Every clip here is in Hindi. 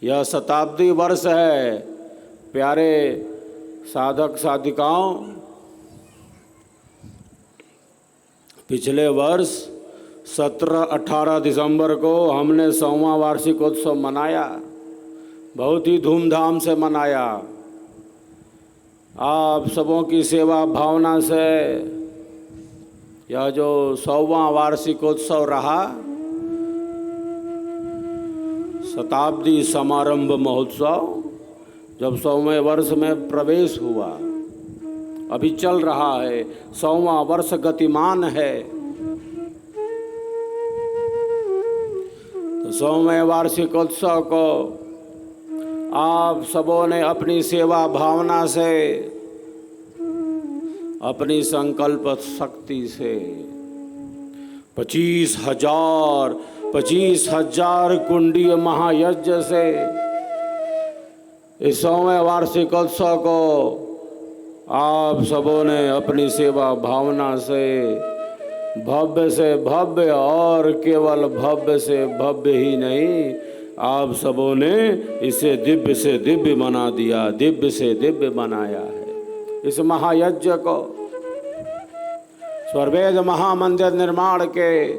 यह शताब्दी वर्ष है। प्यारे साधक साधिकाओं, पिछले वर्ष 17-18 दिसंबर को हमने 100वां वार्षिकोत्सव मनाया, बहुत ही धूमधाम से मनाया। आप सबों की सेवा भावना से यह जो 100वां वार्षिकोत्सव रहा, शताब्दी समारंभ महोत्सव, जब 100वें वर्ष में प्रवेश हुआ, अभी चल रहा है, 100वां वर्ष गतिमान है। तो 100वें वार्षिकोत्सव को आप सबों ने अपनी सेवा भावना से, अपनी संकल्प शक्ति से 25,000 कुंडीय महायज्ञ से इस 100वें वार्षिकोत्सव को आप सबों ने अपनी सेवा भावना से भव्य और केवल भव्य से भव्य ही नहीं, आप सबों ने इसे दिव्य से दिव्य बना दिया, दिव्य से दिव्य बनाया है। इस महायज्ञ को स्वर्वेद महामंदिर निर्माण के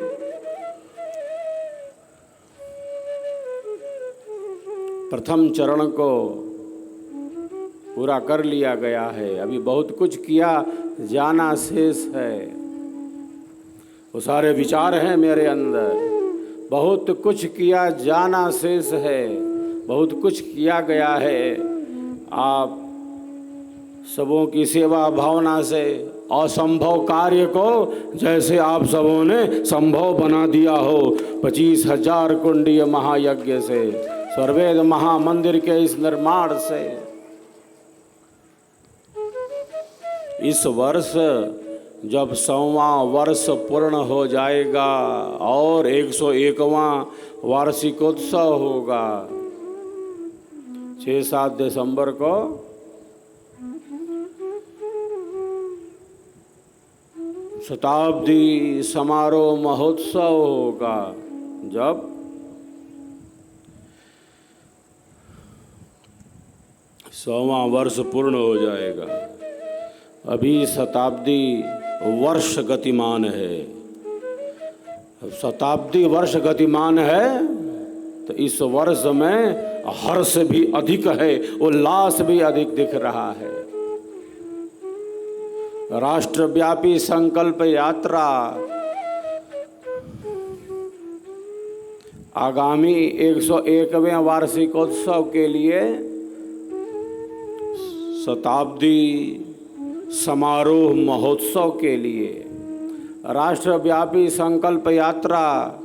प्रथम चरण को पूरा कर लिया गया है। अभी बहुत कुछ किया जाना शेष है। वो सारे विचार हैं मेरे अंदर, बहुत कुछ किया जाना शेष है, बहुत कुछ किया गया है। आप सबों की सेवा भावना से असंभव कार्य को जैसे आप सबों ने संभव बना दिया हो, 25,000 कुंडीय महायज्ञ से, स्वर्वेद महामंदिर के इस निर्माण से। इस वर्ष जब 100वां वर्ष पूर्ण हो जाएगा और 101वां वार्षिकोत्सव होगा, 6-7 दिसंबर को शताब्दी समारोह महोत्सव होगा, जब सौवां वर्ष पूर्ण हो जाएगा। अभी शताब्दी वर्ष गतिमान है। शताब्दी वर्ष गतिमान है तो इस वर्ष में हर्ष भी अधिक है, उल्लास भी अधिक दिख रहा है। राष्ट्रव्यापी संकल्प यात्रा आगामी 101वें वार्षिकोत्सव के लिए शताब्दी समारोह महोत्सव के लिए राष्ट्रव्यापी संकल्प यात्रा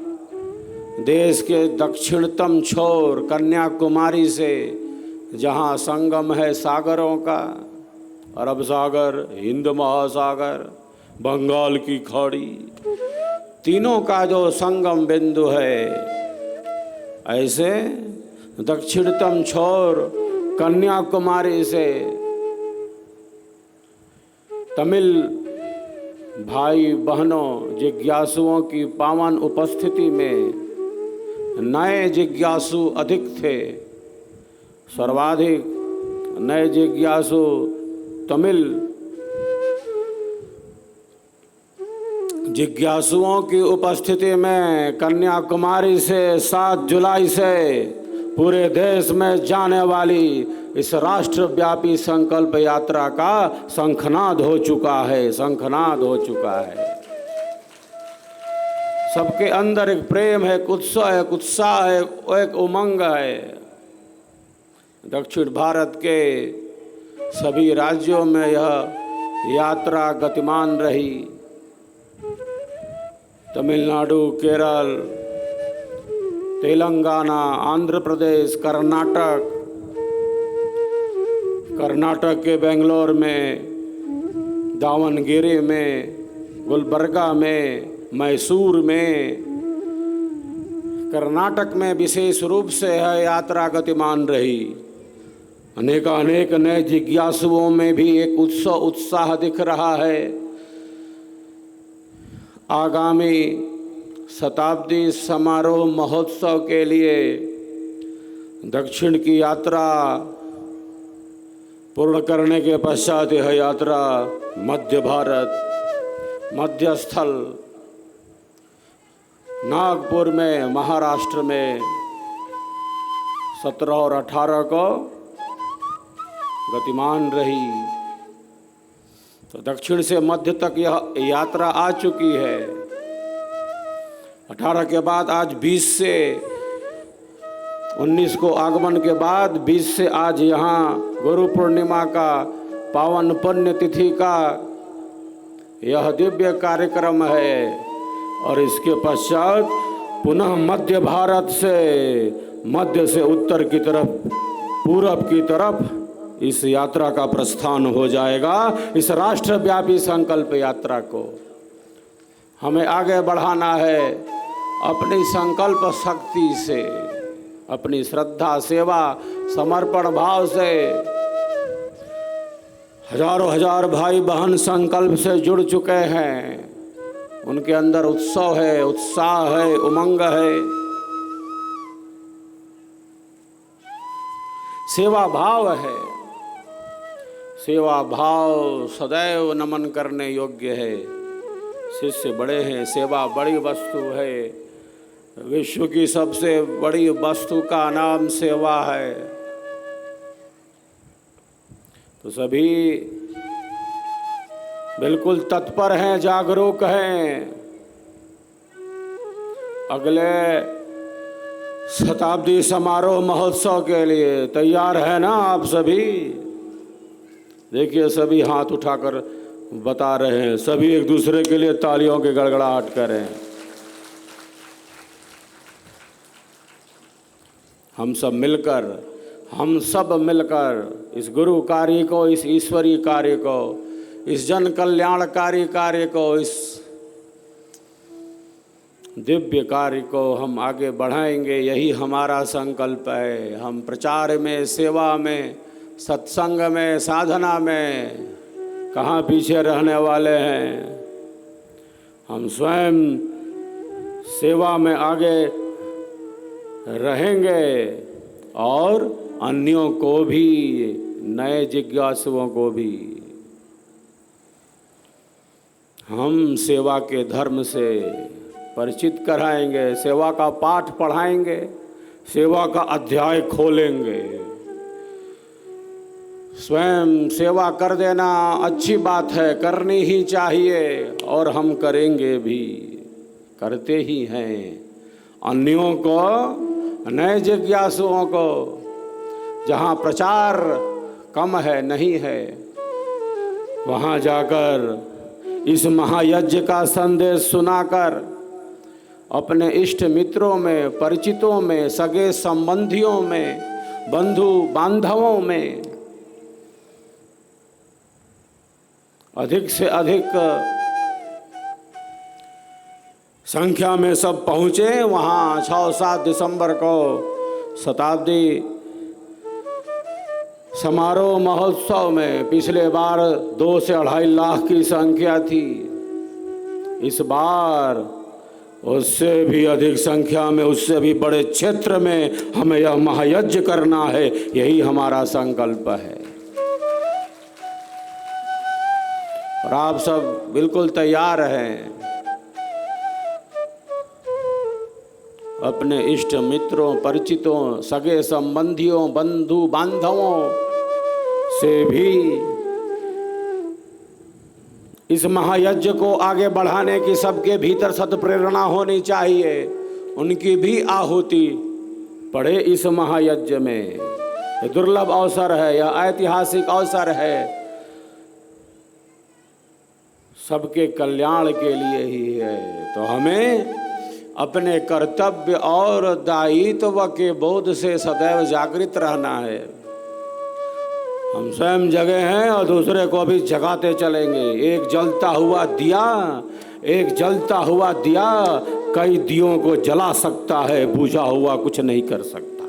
देश के दक्षिणतम छोर कन्याकुमारी से, जहां संगम है सागरों का, अरब सागर, हिंद महासागर, बंगाल की खाड़ी, तीनों का जो संगम बिंदु है, ऐसे दक्षिणतम छोर कन्याकुमारी से तमिल भाई बहनों जिज्ञासुओं की पावन उपस्थिति में नए जिज्ञासु अधिक थे। सर्वाधिक नए जिज्ञासु तमिल जिज्ञासुओं की उपस्थिति में कन्याकुमारी से 7 जुलाई से पूरे देश में जाने वाली इस राष्ट्रव्यापी संकल्प यात्रा का शंखनाद हो चुका है, शंखनाद हो चुका है। सबके अंदर एक प्रेम है, एक उत्साह है, एक उमंग है। दक्षिण भारत के सभी राज्यों में यह यात्रा गतिमान रही। तमिलनाडु, केरल, तेलंगाना, आंध्र प्रदेश, कर्नाटक के बेंगलोर में, दावनगिरी में, गुलबर्गा में, मैसूर में, कर्नाटक में विशेष रूप से यह यात्रा गतिमान रही। अनेक नए जिज्ञासुओं में भी एक उत्साह दिख रहा है। आगामी शताब्दी समारोह महोत्सव के लिए दक्षिण की यात्रा पूर्ण करने के पश्चात यह यात्रा मध्य भारत, मध्य स्थल नागपुर में, महाराष्ट्र में 17 और 18 को गतिमान रही। तो दक्षिण से मध्य तक यह यात्रा आ चुकी है। 18 के बाद आज 20 से 19 को आगमन के बाद 20 से आज यहाँ गुरु पूर्णिमा का पावन पुण्य तिथि का यह दिव्य कार्यक्रम है। और इसके पश्चात पुनः मध्य भारत से, मध्य से उत्तर की तरफ, पूरब की तरफ इस यात्रा का प्रस्थान हो जाएगा। इस राष्ट्रव्यापी संकल्प यात्रा को हमें आगे बढ़ाना है अपनी संकल्प शक्ति से, अपनी श्रद्धा, सेवा, समर्पण भाव से। हजारों हजार भाई बहन संकल्प से जुड़ चुके हैं। उनके अंदर उत्सव है, उत्साह है, उमंग है, सेवा भाव है। सेवा भाव सदैव नमन करने योग्य है। शिष्य बड़े हैं, सेवा बड़ी वस्तु है। विश्व की सबसे बड़ी वस्तु का नाम सेवा है। तो सभी बिल्कुल तत्पर हैं, जागरूक हैं। अगले शताब्दी समारोह महोत्सव के लिए तैयार है ना आप सभी? देखिए सभी हाथ उठाकर बता रहे हैं, सभी एक दूसरे के लिए तालियों की गड़गड़ाहट करें। हम सब मिलकर इस गुरु कार्य को, इस ईश्वरीय कार्य को, इस जन कल्याणकारी कार्य को, इस दिव्य कार्य को हम आगे बढ़ाएंगे। यही हमारा संकल्प है। हम प्रचार में, सेवा में, सत्संग में, साधना में कहाँ पीछे रहने वाले हैं। हम स्वयं सेवा में आगे रहेंगे और अन्यों को भी, नए जिज्ञासुओं को भी हम सेवा के धर्म से परिचित कराएंगे, सेवा का पाठ पढ़ाएंगे, सेवा का अध्याय खोलेंगे। स्वयं सेवा कर देना अच्छी बात है, करनी ही चाहिए और हम करेंगे भी, करते ही हैं। अन्यों को, नए जिज्ञासुओं को, जहाँ प्रचार कम है, नहीं है, वहाँ जाकर इस महायज्ञ का संदेश सुनाकर अपने इष्ट मित्रों में, परिचितों में, सगे संबंधियों में, बंधु बांधवों में अधिक से अधिक संख्या में सब पहुँचे। वहाँ 6-7 दिसंबर को शताब्दी समारोह महोत्सव में पिछले बार 2 से 2.5 लाख की संख्या थी। इस बार उससे भी अधिक संख्या में, उससे भी बड़े क्षेत्र में हमें यह महायज्ञ करना है। यही हमारा संकल्प है और आप सब बिल्कुल तैयार हैं। अपने इष्ट मित्रों, परिचितों, सगे संबंधियों, बंधु बांधवों से भी इस महायज्ञ को आगे बढ़ाने की सबके भीतर सत्प्रेरणा होनी चाहिए। उनकी भी आहुति पड़े इस महायज्ञ में। यह दुर्लभ अवसर है, यह ऐतिहासिक अवसर है, सबके कल्याण के लिए ही है। तो हमें अपने कर्तव्य और दायित्व के बोध से सदैव जागृत रहना है। हम स्वयं जगे हैं और दूसरे को भी जगाते चलेंगे। एक जलता हुआ दिया कई दियों को जला सकता है, बुझा हुआ कुछ नहीं कर सकता।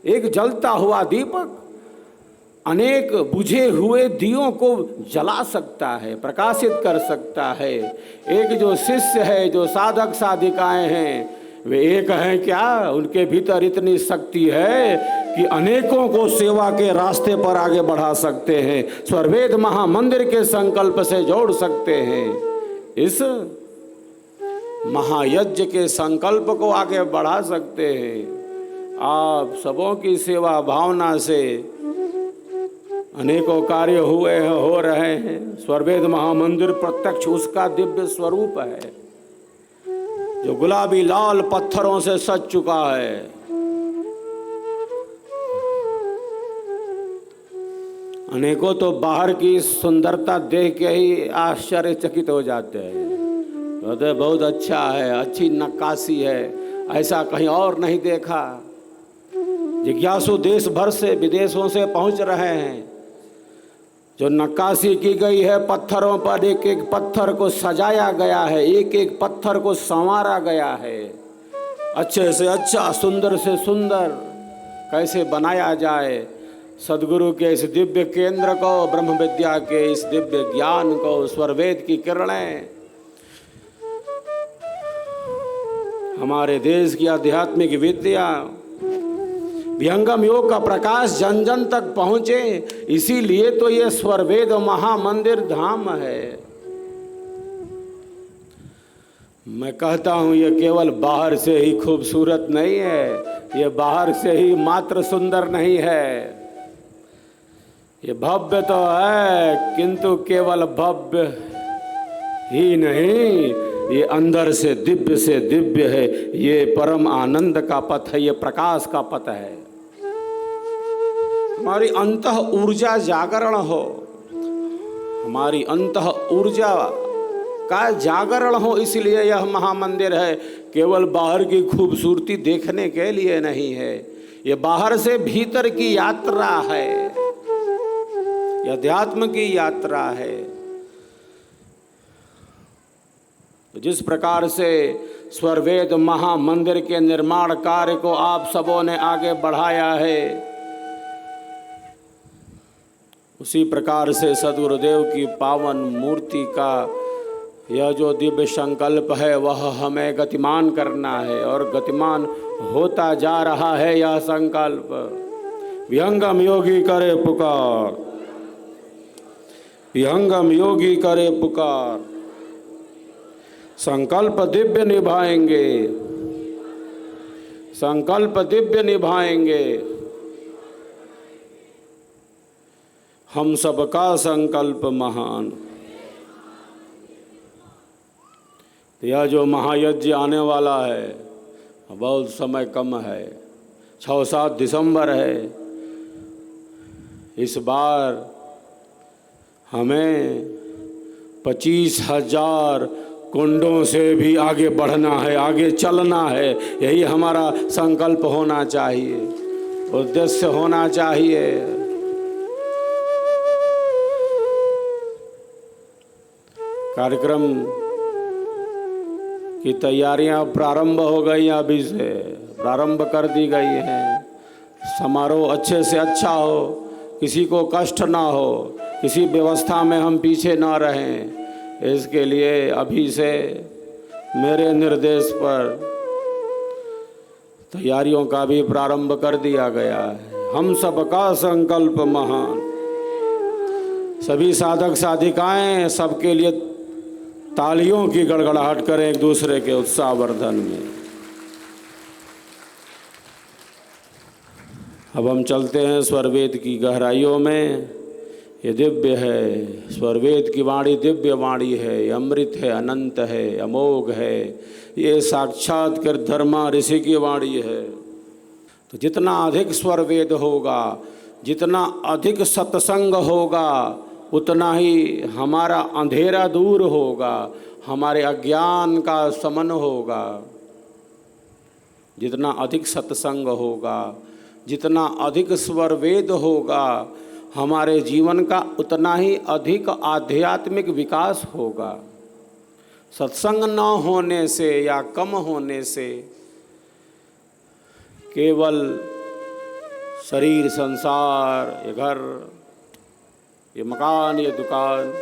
एक जलता हुआ दीपक अनेक बुझे हुए दियों को जला सकता है, प्रकाशित कर सकता है। एक जो शिष्य है, जो साधक साधिकाएं हैं, वे एक हैं क्या? उनके भीतर इतनी शक्ति है कि अनेकों को सेवा के रास्ते पर आगे बढ़ा सकते हैं, स्वरवेद महामंदिर के संकल्प से जोड़ सकते हैं, इस महायज्ञ के संकल्प को आगे बढ़ा सकते हैं। आप सबों की सेवा भावना से अनेकों कार्य हुए हैं, हो रहे हैं। स्वरवेद महामंदिर प्रत्यक्ष उसका दिव्य स्वरूप है जो गुलाबी लाल पत्थरों से सज चुका है। अनेकों तो बाहर की सुंदरता देख के ही आश्चर्यचकित हो जाते हैं, कहते बहुत अच्छा है, अच्छी नक्काशी है, ऐसा कहीं और नहीं देखा। जिज्ञासु देश भर से विदेशों से पहुंच रहे हैं। जो नक्काशी की गई है पत्थरों पर, एक एक पत्थर को सजाया गया है, एक एक पत्थर को संवारा गया है, अच्छे से अच्छा, सुंदर से सुंदर कैसे बनाया जाए। सदगुरु के इस दिव्य केंद्र को, ब्रह्म विद्या के इस दिव्य ज्ञान को, स्वरवेद की किरणें हमारे देश की आध्यात्मिक विद्या, विहंगम योग का प्रकाश जन जन तक पहुंचे, इसीलिए तो ये स्वरवेद महामंदिर धाम है। मैं कहता हूं ये केवल बाहर से ही खूबसूरत नहीं है, ये बाहर से ही मात्र सुंदर नहीं है, ये भव्य तो है, किंतु केवल भव्य ही नहीं, ये अंदर से दिव्य है। ये परम आनंद का पथ है, ये प्रकाश का पथ है। हमारी अंतः ऊर्जा जागरण हो, हमारी अंतः ऊर्जा का जागरण हो, इसलिए यह महामंदिर है। केवल बाहर की खूबसूरती देखने के लिए नहीं है, ये बाहर से भीतर की यात्रा है, यह अध्यात्म की यात्रा है। जिस प्रकार से स्वरवेद महामंदिर के निर्माण कार्य को आप सबों ने आगे बढ़ाया है, उसी प्रकार से सद्गुरुदेव की पावन मूर्ति का यह जो दिव्य संकल्प है वह हमें गतिमान करना है, और गतिमान होता जा रहा है यह संकल्प। विहंगम योगी करे पुकार, विहंगम योगी करे पुकार, संकल्प दिव्य निभाएंगे, संकल्प दिव्य निभाएंगे। हम सबका संकल्प महान। यह जो महायज्ञ आने वाला है, बहुत समय कम है, 6-7 दिसंबर है। इस बार हमें 25,000 कुंडों से भी आगे बढ़ना है, आगे चलना है। यही हमारा संकल्प होना चाहिए, उद्देश्य होना चाहिए। कार्यक्रम की तैयारियां प्रारंभ हो गई, अभी से प्रारंभ कर दी गई हैं। समारोह अच्छे से अच्छा हो, किसी को कष्ट ना हो, किसी व्यवस्था में हम पीछे ना रहें, इसके लिए अभी से मेरे निर्देश पर तैयारियों का भी प्रारंभ कर दिया गया है। हम सबका संकल्प महान। सभी साधक साधिकाएं सबके लिए तालियों की गड़गड़ाहट करें एक दूसरे के उत्साहवर्धन में। अब हम चलते हैं स्वरवेद की गहराइयों में। ये दिव्य है, स्वरवेद की वाणी दिव्य वाणी है, अमृत है, अनंत है, अमोघ है। ये साक्षात कर धर्मा ऋषि की वाणी है। तो जितना अधिक स्वरवेद होगा, जितना अधिक सत्संग होगा, उतना ही हमारा अंधेरा दूर होगा, हमारे अज्ञान का शमन होगा। जितना अधिक सत्संग होगा, जितना अधिक स्वरवेद होगा, हमारे जीवन का उतना ही अधिक आध्यात्मिक विकास होगा। सत्संग न होने से या कम होने से केवल शरीर, संसार, ये घर, ये मकान, ये दुकान,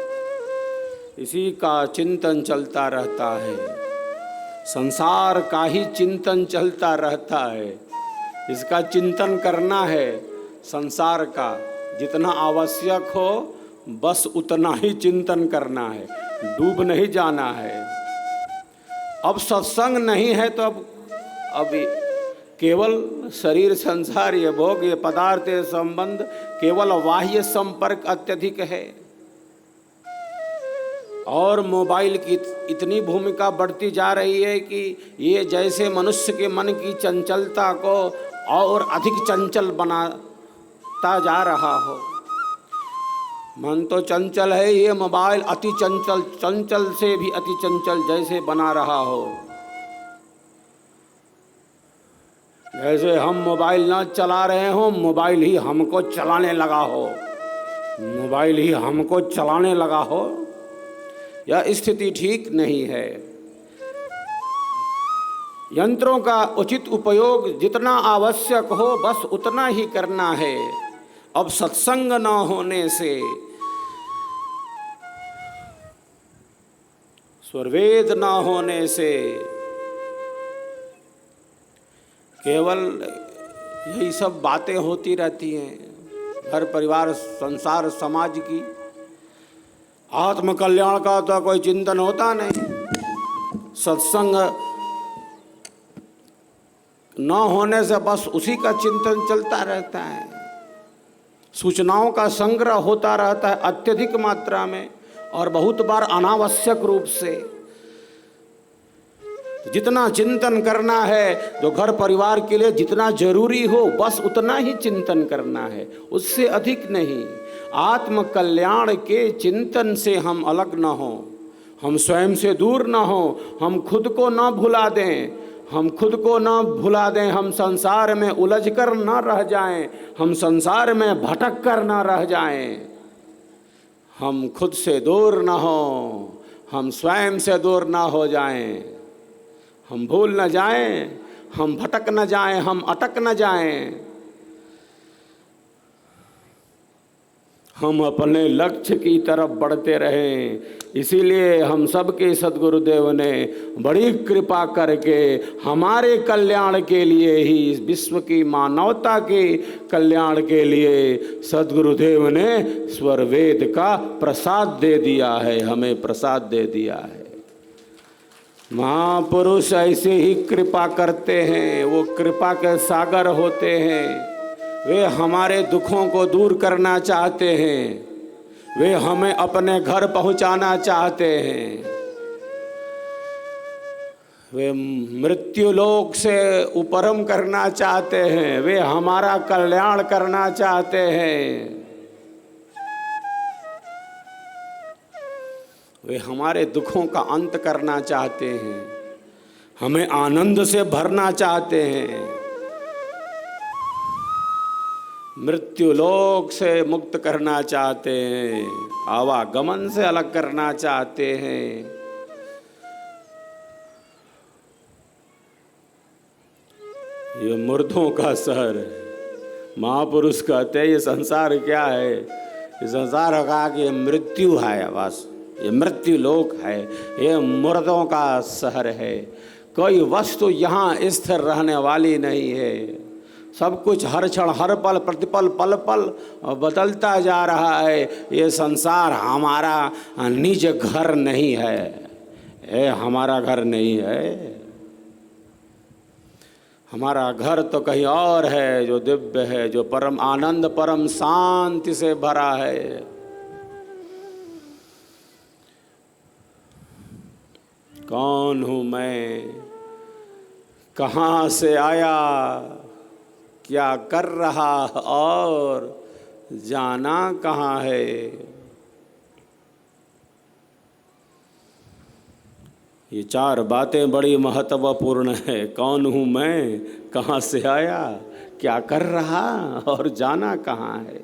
इसी का चिंतन चलता रहता है। संसार का ही चिंतन चलता रहता है। इसका चिंतन करना है, संसार का जितना आवश्यक हो बस उतना ही चिंतन करना है, डूब नहीं जाना है। अब सत्संग नहीं है तो अब केवल शरीर, संसार, ये भोग, ये पदार्थ, ये संबंध, केवल बाह्य संपर्क अत्यधिक है। और मोबाइल की इतनी भूमिका बढ़ती जा रही है कि ये जैसे मनुष्य के मन की चंचलता को और अधिक चंचल बनाता जा रहा हो। मन तो चंचल है, ये मोबाइल अति चंचल, चंचल से भी अति चंचल जैसे बना रहा हो। जैसे हम मोबाइल ना चला रहे हो, मोबाइल ही हमको चलाने लगा हो, मोबाइल ही हमको चलाने लगा हो। यह स्थिति ठीक नहीं है। यंत्रों का उचित उपयोग जितना आवश्यक हो बस उतना ही करना है। अब सत्संग न होने से, स्वरवेद न होने से केवल यही सब बातें होती रहती हैं। घर परिवार, संसार, समाज की आत्म कल्याण का तो कोई चिंतन होता नहीं। सत्संग न होने से बस उसी का चिंतन चलता रहता है। सूचनाओं का संग्रह होता रहता है अत्यधिक मात्रा में और बहुत बार अनावश्यक रूप से। जितना चिंतन करना है, जो घर परिवार के लिए जितना जरूरी हो बस उतना ही चिंतन करना है, उससे अधिक नहीं। आत्म कल्याण के चिंतन से हम अलग न हो, हम स्वयं से दूर न हो, हम खुद को न भुला दें, हम खुद को न भुला दें, हम संसार में उलझ कर न रह जाएं, हम संसार में भटक कर न रह जाएं। हम खुद से दूर न हो, हम स्वयं से दूर न हो जाएं, हम भूल न जाएं, हम भटक न जाएं, हम अटक न जाएं। हम अपने लक्ष्य की तरफ बढ़ते रहें। इसीलिए हम सबके सद्गुरुदेव ने बड़ी कृपा करके हमारे कल्याण के लिए ही, विश्व की मानवता के कल्याण के लिए सद्गुरुदेव ने स्वर वेद का प्रसाद दे दिया है, हमें प्रसाद दे दिया है। महापुरुष ऐसे ही कृपा करते हैं, वो कृपा के सागर होते हैं। वे हमारे दुखों को दूर करना चाहते हैं, वे हमें अपने घर पहुंचाना चाहते हैं। वे मृत्युलोक से उपरम करना चाहते हैं, वे हमारा कल्याण करना चाहते हैं। वे हमारे दुखों का अंत करना चाहते हैं, हमें आनंद से भरना चाहते हैं, मृत्युलोक से मुक्त करना चाहते हैं, आवागमन से अलग करना चाहते हैं। ये मुर्दों का शहर है। महापुरुष कहते हैं ये संसार क्या है? ये संसार का कि मृत्यु है, बस ये मृत्यु लोक है, ये मुर्दों का शहर है। कोई वस्तु यहाँ स्थिर रहने वाली नहीं है। सब कुछ हर क्षण, हर पल, प्रतिपल, पल पल बदलता जा रहा है। ये संसार हमारा निज घर नहीं है, ये हमारा घर नहीं है। हमारा घर तो कहीं और है, जो दिव्य है, जो परम आनंद, परम शांति से भरा है। कौन हूँ मैं, कहाँ से आया, क्या कर रहा और जाना कहाँ है? ये चार बातें बड़ी महत्वपूर्ण है। कौन हूँ मैं, कहाँ से आया, क्या कर रहा और जाना कहाँ है?